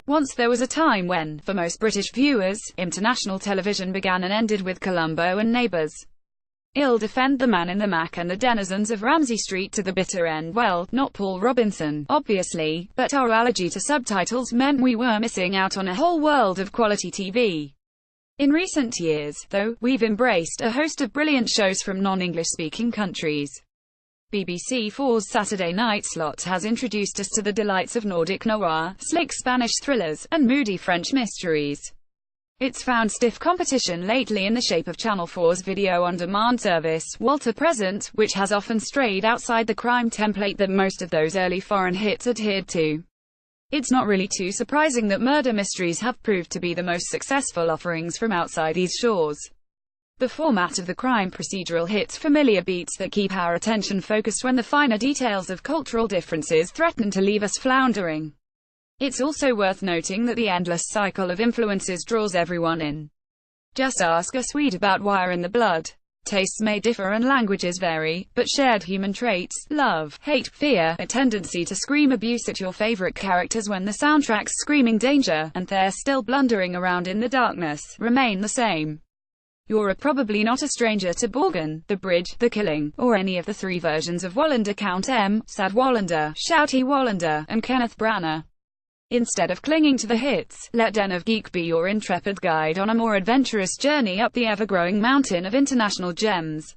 Once there was a time when, for most British viewers, international television began and ended with Columbo and Neighbours. I'll defend the Man in the Mac and the denizens of Ramsay Street to the bitter end. Well, not Paul Robinson, obviously, but our allergy to subtitles meant we were missing out on a whole world of quality TV. In recent years, though, we've embraced a host of brilliant shows from non-English speaking countries. BBC 4's Saturday night slot has introduced us to the delights of Nordic noir, slick Spanish thrillers, and moody French mysteries. It's found stiff competition lately in the shape of Channel 4's video-on-demand service, Walter Present, which has often strayed outside the crime template that most of those early foreign hits adhered to. It's not really too surprising that murder mysteries have proved to be the most successful offerings from outside these shores. The format of the crime procedural hits familiar beats that keep our attention focused when the finer details of cultural differences threaten to leave us floundering. It's also worth noting that the endless cycle of influences draws everyone in. Just ask a Swede about Wire in the Blood. Tastes may differ and languages vary, but shared human traits, love, hate, fear, a tendency to scream abuse at your favorite characters when the soundtrack's screaming danger, and they're still blundering around in the darkness, remain the same. You're probably not a stranger to Borgen, The Bridge, The Killing, or any of the three versions of Wallander: Count M, Sad Wallander, Shouty Wallander, and Kenneth Branagh. Instead of clinging to the hits, let Den of Geek be your intrepid guide on a more adventurous journey up the ever-growing mountain of international gems.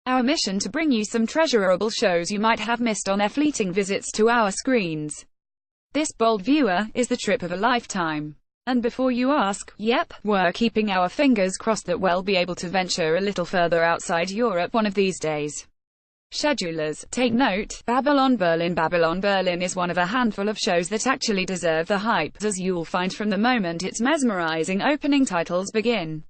Our mission to bring you some treasurable shows you might have missed on their fleeting visits to our screens. This, bold viewer, is the trip of a lifetime. And before you ask, yep, we're keeping our fingers crossed that we'll be able to venture a little further outside Europe one of these days. Schedulers, take note, Babylon Berlin. Babylon Berlin is one of a handful of shows that actually deserve the hype, as you'll find from the moment its mesmerizing opening titles begin.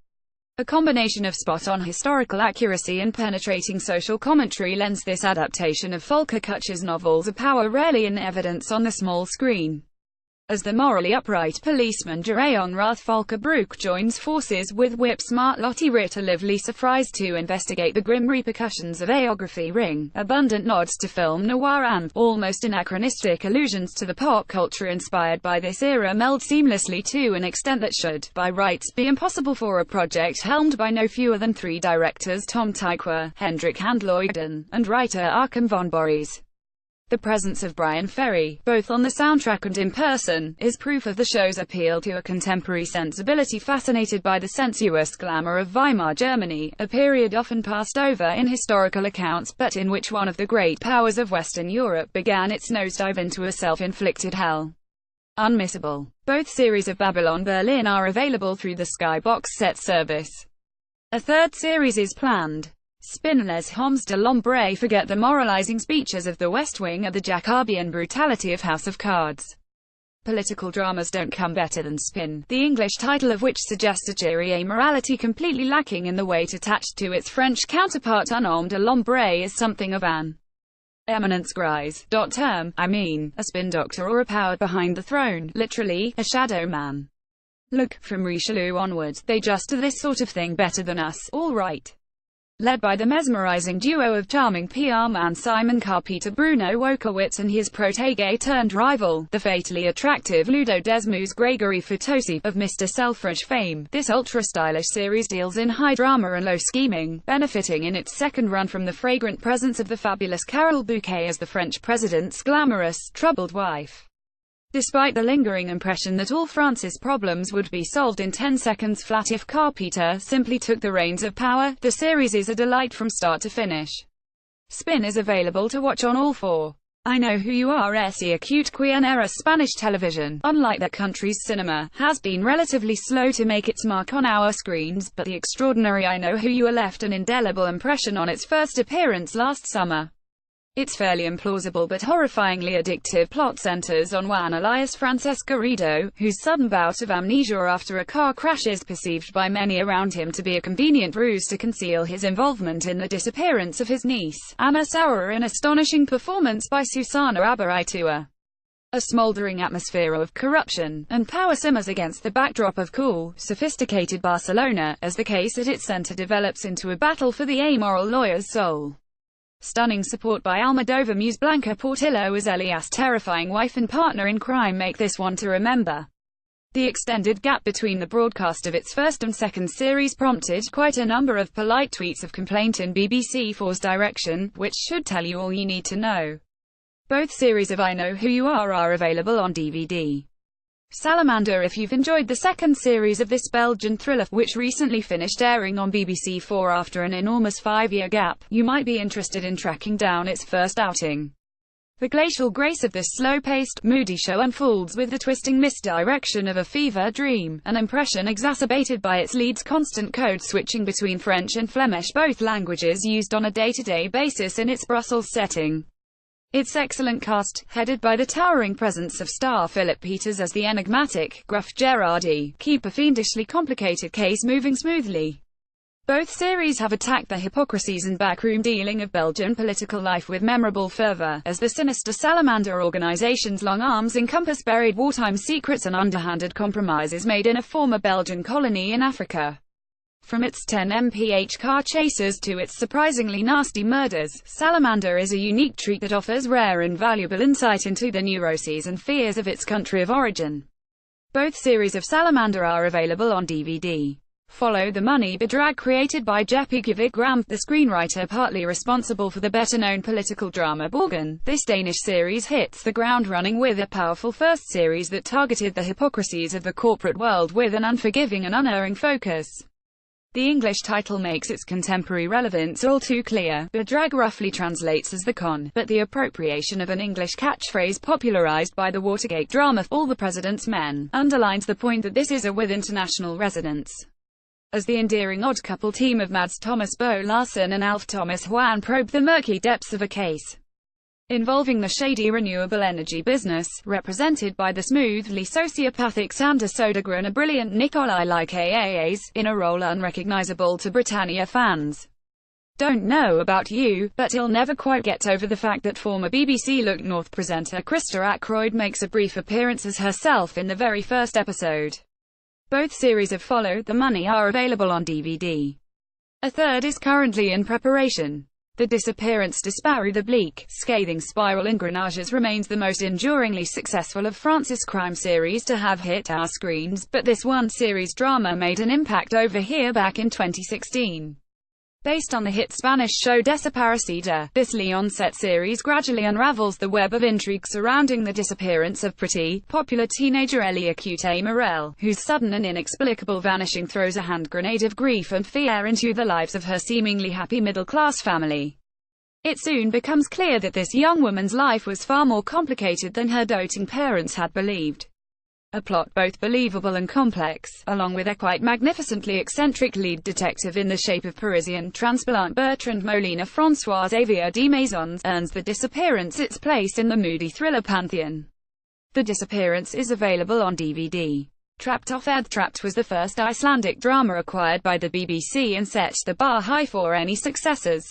A combination of spot-on historical accuracy and penetrating social commentary lends this adaptation of Volker Kutscher's novels a power rarely in evidence on the small screen. As the morally upright policeman Jeroen Rath Volker Broek joins forces with whip-smart Lottie Ritter live Lisa Fries to investigate the grim repercussions of Aeography Ring, abundant nods to film noir and, almost anachronistic allusions to the pop culture inspired by this era meld seamlessly to an extent that should, by rights, be impossible for a project helmed by no fewer than three directors: Tom Tykwer, Hendrik Handleiden, and writer Achim von Borries. The presence of Brian Ferry, both on the soundtrack and in person, is proof of the show's appeal to a contemporary sensibility fascinated by the sensuous glamour of Weimar Germany, a period often passed over in historical accounts but in which one of the great powers of Western Europe began its nosedive into a self-inflicted hell. Unmissable. Both series of Babylon Berlin are available through the Sky Box Set service. A third series is planned. Spin Les Hommes de l'Ombre. Forget the moralizing speeches of The West Wing or the Jacobean brutality of House of Cards. Political dramas don't come better than Spin, the English title of which suggests a cheery amorality completely lacking in the weight attached to its French counterpart. Un homme de l'ombre is something of an eminence grise. Term, I mean, a spin doctor or a power behind the throne, literally, a shadow man. Look, from Richelieu onward, they just do this sort of thing better than us, all right. Led by the mesmerizing duo of charming PR man Simon Carr, Peter Bruno Wojciechowicz, and his protege-turned-rival, the fatally attractive Ludo Desmus Gregory Fitosi, of Mr. Selfridge fame, this ultra-stylish series deals in high drama and low scheming, benefiting in its second run from the fragrant presence of the fabulous Carole Bouquet as the French president's glamorous, troubled wife. Despite the lingering impression that all France's problems would be solved in 10 seconds flat if Carl Peter simply took the reins of power, the series is a delight from start to finish. Spin is available to watch on all four. I Know Who You Are. Ese acute quien Spanish television, unlike that country's cinema, has been relatively slow to make its mark on our screens, but the extraordinary I Know Who You Are left an indelible impression on its first appearance last summer. Its fairly implausible but horrifyingly addictive plot centers on Juan alias Francesc Garrido, whose sudden bout of amnesia after a car crash is perceived by many around him to be a convenient ruse to conceal his involvement in the disappearance of his niece, Anna Sauer. An astonishing performance by Susana Abaraitua. A smoldering atmosphere of corruption and power simmers against the backdrop of cool, sophisticated Barcelona, as the case at its center develops into a battle for the amoral lawyer's soul. Stunning support by Almodovar muse Blanca Portillo as Elias' terrifying wife and partner in crime make this one to remember. The extended gap between the broadcast of its first and second series prompted quite a number of polite tweets of complaint in BBC4's direction, which should tell you all you need to know. Both series of I Know Who You are available on DVD. Salamander. If you've enjoyed the second series of this Belgian thriller, which recently finished airing on BBC4 after an enormous 5-year gap, you might be interested in tracking down its first outing. The glacial grace of this slow-paced, moody show unfolds with the twisting misdirection of a fever dream, an impression exacerbated by its lead's constant code-switching between French and Flemish, both languages used on a day-to-day basis in its Brussels setting. Its excellent cast, headed by the towering presence of star Philip Peters as the enigmatic, gruff Gerardi, keep a fiendishly complicated case moving smoothly. Both series have attacked the hypocrisies and backroom dealing of Belgian political life with memorable fervor, as the sinister Salamander organization's long arms encompass buried wartime secrets and underhanded compromises made in a former Belgian colony in Africa. From its 10 mph car chases to its surprisingly nasty murders, Salamander is a unique treat that offers rare and valuable insight into the neuroses and fears of its country of origin. Both series of Salamander are available on DVD. Follow the Money Bedrag, created by Jeppe Kivik Gram, the screenwriter partly responsible for the better-known political drama Borgen. This Danish series hits the ground running with a powerful first series that targeted the hypocrisies of the corporate world with an unforgiving and unerring focus. The English title makes its contemporary relevance all too clear. Bedrag roughly translates as the con, but the appropriation of an English catchphrase popularized by the Watergate drama All the President's Men underlines the point that this is a with international resonance. As the endearing odd couple team of Mads Thomas Bo Larsen and Alf Thomas Juan probe the murky depths of a case involving the shady renewable energy business, represented by the smoothly sociopathic Sander Sodergren and a brilliant Nikolai Lykaas, in a role unrecognizable to Britannia fans. Don't know about you, but he'll never quite get over the fact that former BBC Look North presenter Krista Ackroyd makes a brief appearance as herself in the very first episode. Both series of Follow the Money are available on DVD. A third is currently in preparation. The Disappearance Disparu, the bleak, scathing spiral engrenages remains the most enduringly successful of France's crime series to have hit our screens, but this one-series drama made an impact over here back in 2016. Based on the hit Spanish show Desaparecida, this Lyon-set series gradually unravels the web of intrigue surrounding the disappearance of pretty, popular teenager Elia Morel, whose sudden and inexplicable vanishing throws a hand grenade of grief and fear into the lives of her seemingly happy middle-class family. It soon becomes clear that this young woman's life was far more complicated than her doting parents had believed. A plot both believable and complex, along with a quite magnificently eccentric lead detective in the shape of Parisian transplant Bertrand Molina. François Xavier de Maisons earns The Disappearance its place in the moody thriller pantheon. The Disappearance is available on DVD. Trapped Off Earth. Trapped was the first Icelandic drama acquired by the BBC and set the bar high for any successors.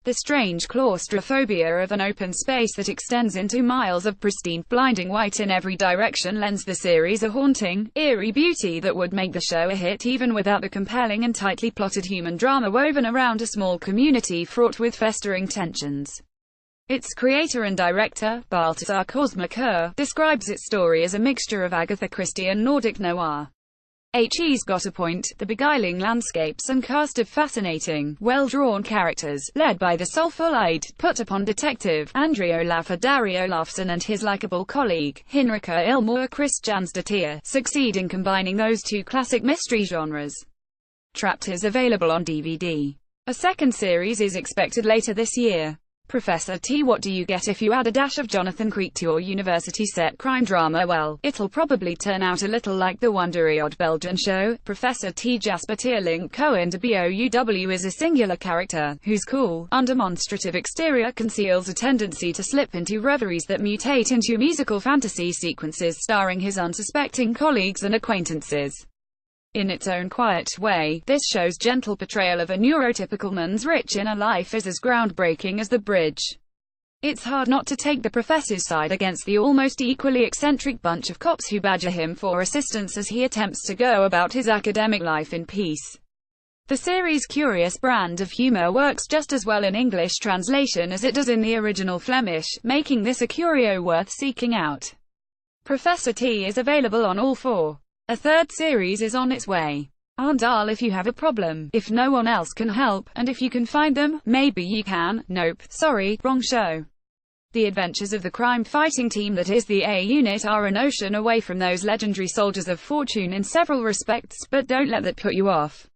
The strange claustrophobia of an open space that extends into miles of pristine, blinding white in every direction lends the series a haunting, eerie beauty that would make the show a hit even without the compelling and tightly plotted human drama woven around a small community fraught with festering tensions. Its creator and director, Baltasar Kosmakur, describes its story as a mixture of Agatha Christie and Nordic noir. He's got a point, the beguiling landscapes and cast of fascinating, well-drawn characters, led by the soulful-eyed, put-upon detective, André Olafur Darri Olafsson and his likable colleague, Hinrika Ilmur Kristjansdottir, succeed in combining those two classic mystery genres. Trapped is available on DVD. A second series is expected later this year. Professor T. What do you get if you add a dash of Jonathan Creek to your university-set crime drama? Well, it'll probably turn out a little like the wondery Odd Belgian show. Professor T. Jasper Teerlink Cohen de Bouw is a singular character, whose cool, undemonstrative exterior conceals a tendency to slip into reveries that mutate into musical fantasy sequences starring his unsuspecting colleagues and acquaintances. In its own quiet way, this show's gentle portrayal of a neurotypical man's rich inner life is as groundbreaking as The Bridge. It's hard not to take the professor's side against the almost equally eccentric bunch of cops who badger him for assistance as he attempts to go about his academic life in peace. The series' curious brand of humor works just as well in English translation as it does in the original Flemish, making this a curio worth seeking out. Professor T is available on all four. A third series is on its way. Dial if you have a problem, if no one else can help, and if you can find them, maybe you can. Nope, sorry, wrong show. The adventures of the crime-fighting team that is the A-Unit are an ocean away from those legendary soldiers of fortune in several respects, but don't let that put you off.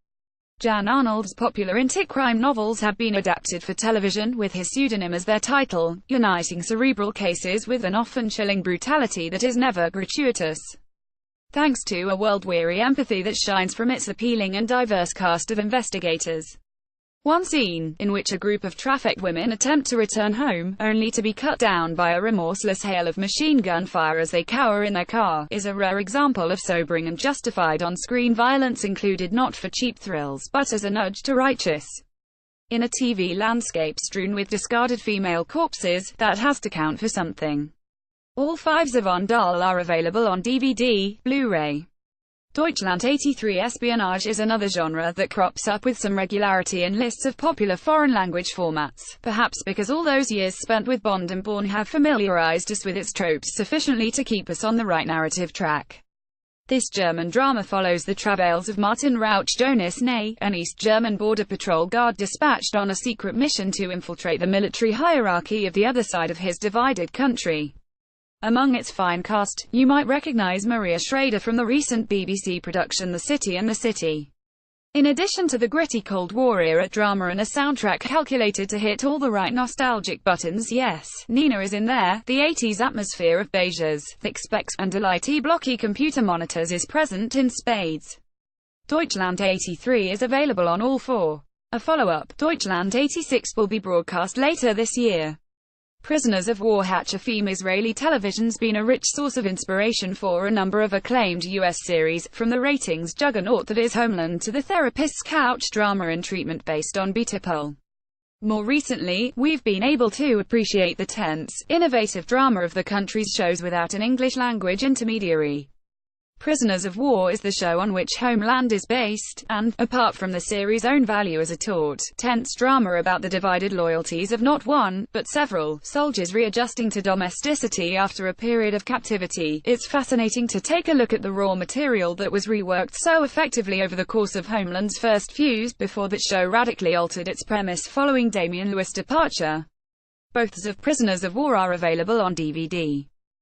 Jan Arnold's popular anti-crime novels have been adapted for television, with his pseudonym as their title, uniting cerebral cases with an often chilling brutality that is never gratuitous. Thanks to a world-weary empathy that shines from its appealing and diverse cast of investigators. One scene, in which a group of trafficked women attempt to return home, only to be cut down by a remorseless hail of machine gun fire as they cower in their car, is a rare example of sobering and justified on-screen violence included not for cheap thrills, but as a nudge to righteous. In a TV landscape strewn with discarded female corpses, that has to count for something. All fives of On Dial are available on DVD, Blu-ray. Deutschland 83 espionage is another genre that crops up with some regularity in lists of popular foreign-language formats, perhaps because all those years spent with Bond and Bourne have familiarized us with its tropes sufficiently to keep us on the right narrative track. This German drama follows the travails of Martin Rauch Jonas Ney, an East German border patrol guard dispatched on a secret mission to infiltrate the military hierarchy of the other side of his divided country. Among its fine cast, you might recognize Maria Schrader from the recent BBC production The City and the City. In addition to the gritty Cold War-era drama and a soundtrack calculated to hit all the right nostalgic buttons, yes, Nina is in there. The 80s atmosphere of beiges, thick specs, and delighty blocky computer monitors is present in spades. Deutschland 83 is available on all four. A follow-up, Deutschland 86, will be broadcast later this year. Prisoners of War. Hatchafim Israeli television's been a rich source of inspiration for a number of acclaimed U.S. series, from the ratings juggernaut that is Homeland to the therapist's couch drama and treatment based on Betapol. More recently, we've been able to appreciate the tense, innovative drama of the country's shows without an English-language intermediary. Prisoners of War is the show on which Homeland is based, and, apart from the series' own value as a taut, tense drama about the divided loyalties of not one, but several, soldiers readjusting to domesticity after a period of captivity, it's fascinating to take a look at the raw material that was reworked so effectively over the course of Homeland's first few, before that show radically altered its premise following Damian Lewis' departure. Both of Prisoners of War are available on DVD.